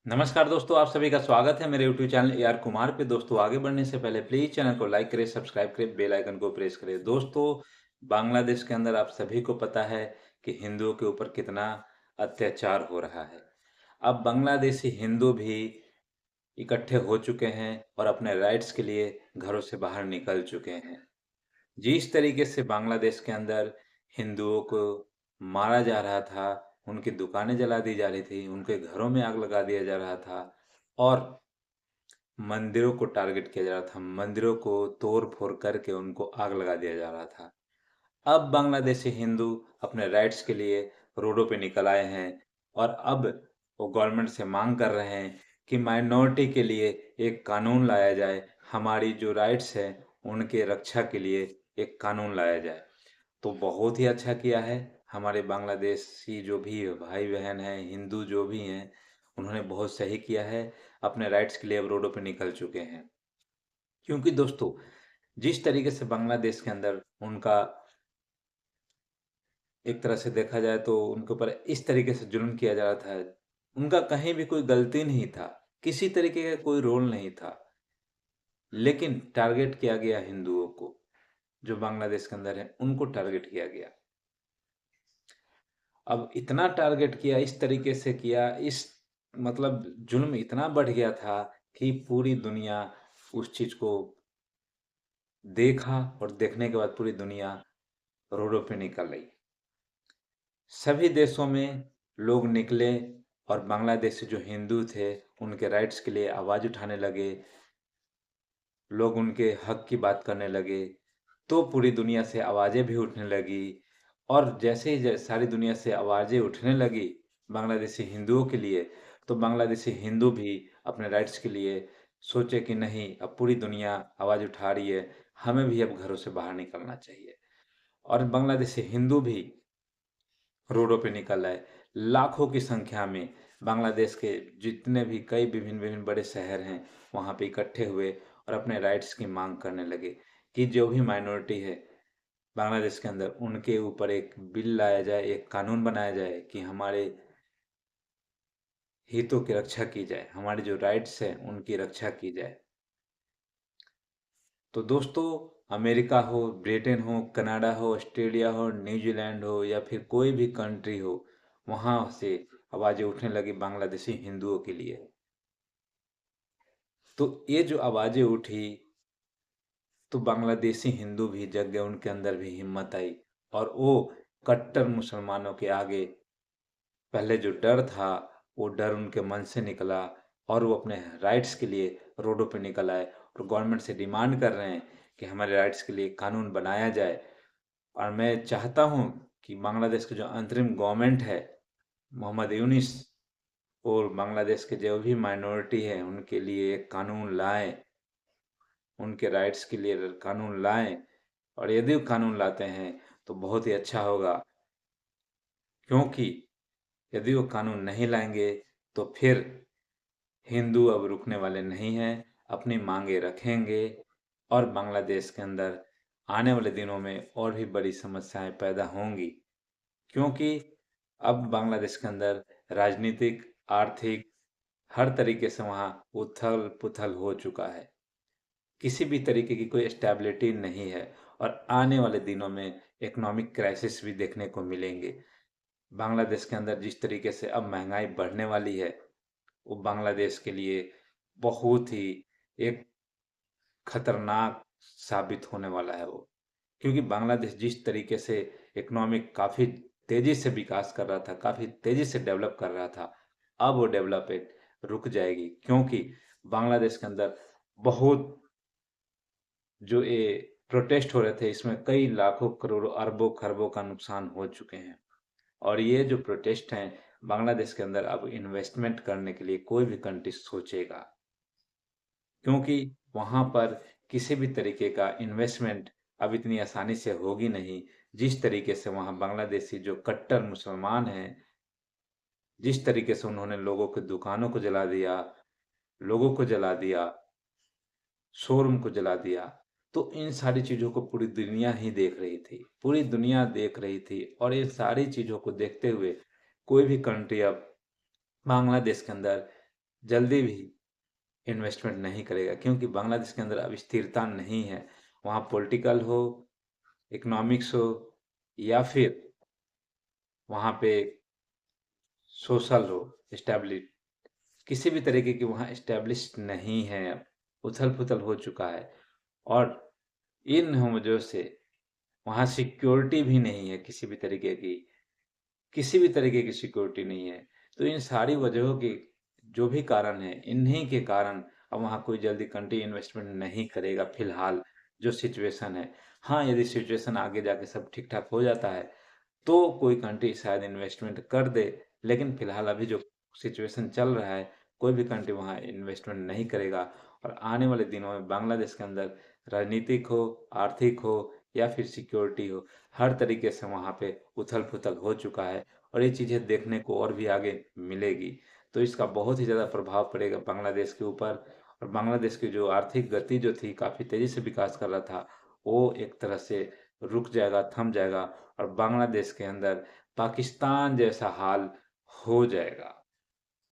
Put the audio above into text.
नमस्कार दोस्तों, आप सभी का स्वागत है मेरे YouTube channel A R Kumar पे। दोस्तों, आगे बढ़ने से पहले प्लीज चैनल को लाइक करें, सब्सक्राइब करें, बेल आइकन को प्रेस करें। दोस्तों, बांग्लादेश के अंदर आप सभी को पता है कि हिंदुओं के ऊपर कितना अत्याचार हो रहा है। अब बांग्लादेशी हिंदू भी इकट्ठे हो चुके हैं और अपने राइट्स के लिए घरों से बाहर निकल चुके हैं। जिस तरीके से बांग्लादेश के अंदर हिंदुओं को मारा जा रहा था, उनकी दुकानें जला दी जा रही थी, उनके घरों में आग लगा दिया जा रहा था और मंदिरों को टारगेट किया जा रहा था, मंदिरों को तोड़ फोड़ करके उनको आग लगा दिया जा रहा था। अब बांग्लादेशी हिंदू अपने राइट्स के लिए रोडों पे निकल आए हैं और अब वो गवर्नमेंट से मांग कर रहे हैं कि माइनॉरिटी के लिए एक कानून लाया जाए, हमारी जो राइट्स हैं उनके रक्षा के लिए एक कानून लाया जाए। तो बहुत ही अच्छा किया है हमारे बांग्लादेशी जो भी भाई बहन हैं, हिंदू जो भी हैं, उन्होंने बहुत सही किया है। अपने राइट्स के लिए अब रोडों पे निकल चुके हैं। क्योंकि दोस्तों, जिस तरीके से बांग्लादेश के अंदर उनका एक तरह से देखा जाए तो उनके ऊपर इस तरीके से जुल्म किया जा रहा था, उनका कहीं भी कोई गलती नहीं था, किसी तरीके का कोई रोल नहीं था, लेकिन टारगेट किया गया हिंदुओं को। जो बांग्लादेश के अंदर है उनको टारगेट किया गया। अब इतना टारगेट किया, इस तरीके से किया, इस मतलब जुल्म इतना बढ़ गया था कि पूरी दुनिया उस चीज को देखा और देखने के बाद पूरी दुनिया रोडों पे निकल आई। सभी देशों में लोग निकले और बांग्लादेशी जो हिंदू थे उनके राइट्स के लिए आवाज उठाने लगे, लोग उनके हक की बात करने लगे। तो पूरी दुनिया से आवाजें भी उठने लगी और जैसे ही सारी दुनिया से आवाजें उठने लगी बांग्लादेशी हिंदुओं के लिए, तो बांग्लादेशी हिंदू भी अपने राइट्स के लिए सोचे कि नहीं, अब पूरी दुनिया आवाज उठा रही है, हमें भी अब घरों से बाहर निकलना चाहिए। और बांग्लादेशी हिंदू भी रोडों पे निकल आए। लाखों की संख्या में बांग्लादेश के जितने भी कई विभिन्न विभिन्न बड़े शहर हैं वहाँ पे इकट्ठे हुए और अपने राइट्स की मांग करने लगे कि जो भी माइनॉरिटी है बांग्लादेश के अंदर उनके ऊपर एक बिल लाया जाए, एक कानून बनाया जाए कि हमारे हितों की रक्षा की जाए, हमारे जो राइट्स हैं उनकी रक्षा की जाए। तो दोस्तों, अमेरिका हो, ब्रिटेन हो, कनाडा हो, ऑस्ट्रेलिया हो, न्यूजीलैंड हो या फिर कोई भी कंट्री हो, वहाँ से आवाज़ें उठने लगी बांग्लादेशी हिंदुओं के लिए। तो ये जो आवाज़ें उठी तो बांग्लादेशी हिंदू भी जग गए, उनके अंदर भी हिम्मत आई और वो कट्टर मुसलमानों के आगे पहले जो डर था वो डर उनके मन से निकला और वो अपने राइट्स के लिए रोडों पे निकल आए और गवर्नमेंट से डिमांड कर रहे हैं कि हमारे राइट्स के लिए कानून बनाया जाए। और मैं चाहता हूँ कि बांग्लादेश की जो अंतरिम गवर्नमेंट है, मोहम्मद यूनिस, और बांग्लादेश के जो भी माइनॉरिटी है उनके लिए एक कानून लाएं, उनके राइट्स के लिए कानून लाएं। और यदि वो कानून लाते हैं तो बहुत ही अच्छा होगा, क्योंकि यदि वो कानून नहीं लाएंगे तो फिर हिंदू अब रुकने वाले नहीं हैं, अपनी मांगे रखेंगे और बांग्लादेश के अंदर आने वाले दिनों में और भी बड़ी समस्याएं पैदा होंगी। क्योंकि अब बांग्लादेश के अंदर राजनीतिक, आर्थिक, हर तरीके से वहाँ उथल पुथल हो चुका है, किसी भी तरीके की कोई स्टेबिलिटी नहीं है और आने वाले दिनों में इकोनॉमिक क्राइसिस भी देखने को मिलेंगे। बांग्लादेश के अंदर जिस तरीके से अब महंगाई बढ़ने वाली है, वो बांग्लादेश के लिए बहुत ही एक खतरनाक साबित होने वाला है वो। क्योंकि बांग्लादेश जिस तरीके से इकोनॉमिक काफ़ी तेज़ी से विकास कर रहा था, काफ़ी तेज़ी से डेवलप कर रहा था, अब वो डेवलपमेंट रुक जाएगी। क्योंकि बांग्लादेश के अंदर बहुत जो ये प्रोटेस्ट हो रहे थे इसमें कई लाखों करोड़ों अरबों खरबों का नुकसान हो चुके हैं। और ये जो प्रोटेस्ट हैं, बांग्लादेश के अंदर अब इन्वेस्टमेंट करने के लिए कोई भी कंट्री सोचेगा, क्योंकि वहाँ पर किसी भी तरीके का इन्वेस्टमेंट अब इतनी आसानी से होगी नहीं। जिस तरीके से वहाँ बांग्लादेशी जो कट्टर मुसलमान हैं, जिस तरीके से उन्होंने लोगों की दुकानों को जला दिया, लोगों को जला दिया, शोरूम को जला दिया, तो इन सारी चीज़ों को पूरी दुनिया ही देख रही थी, पूरी दुनिया देख रही थी। और ये सारी चीज़ों को देखते हुए कोई भी कंट्री अब बांग्लादेश के अंदर जल्दी भी इन्वेस्टमेंट नहीं करेगा, क्योंकि बांग्लादेश के अंदर अब स्थिरता नहीं है। वहाँ पॉलिटिकल हो, इकोनॉमिक्स हो, या फिर वहाँ पे सोशल हो, एस्टेब्लिश किसी भी तरीके की वहाँ एस्टेब्लिश नहीं है। उथल-पुथल हो चुका है और इन वजह से वहाँ सिक्योरिटी भी नहीं है किसी भी तरीके की। किसी भी तरीके की सिक्योरिटी नहीं है। तो इन सारी वजहों के जो भी कारण हैं, इन्हीं के कारण अब वहाँ कोई जल्दी कंट्री इन्वेस्टमेंट नहीं करेगा फिलहाल जो सिचुएशन है। हाँ, यदि सिचुएशन आगे जाके सब ठीक-ठाक हो जाता है, तो कोई कंट्री शायद इन्वेस्टमेंट कर दे, लेकिन फिलहाल अभी जो सिचुएशन चल रहा है, कोई भी कंट्री वहाँ इन्वेस्टमेंट नहीं करेगा और आने वाले दिनों में बांग्लादेश के अंदर राजनीतिक हो, आर्थिक हो या फिर सिक्योरिटी हो, हर तरीके से वहाँ पे उथल-पुथल हो चुका है और ये चीज़ें देखने को और भी आगे मिलेगी। तो इसका बहुत ही ज़्यादा प्रभाव पड़ेगा बांग्लादेश के ऊपर और बांग्लादेश की जो आर्थिक गति जो थी, काफ़ी तेज़ी से विकास कर रहा था, वो एक तरह से रुक जाएगा, थम जाएगा और बांग्लादेश के अंदर पाकिस्तान जैसा हाल हो जाएगा।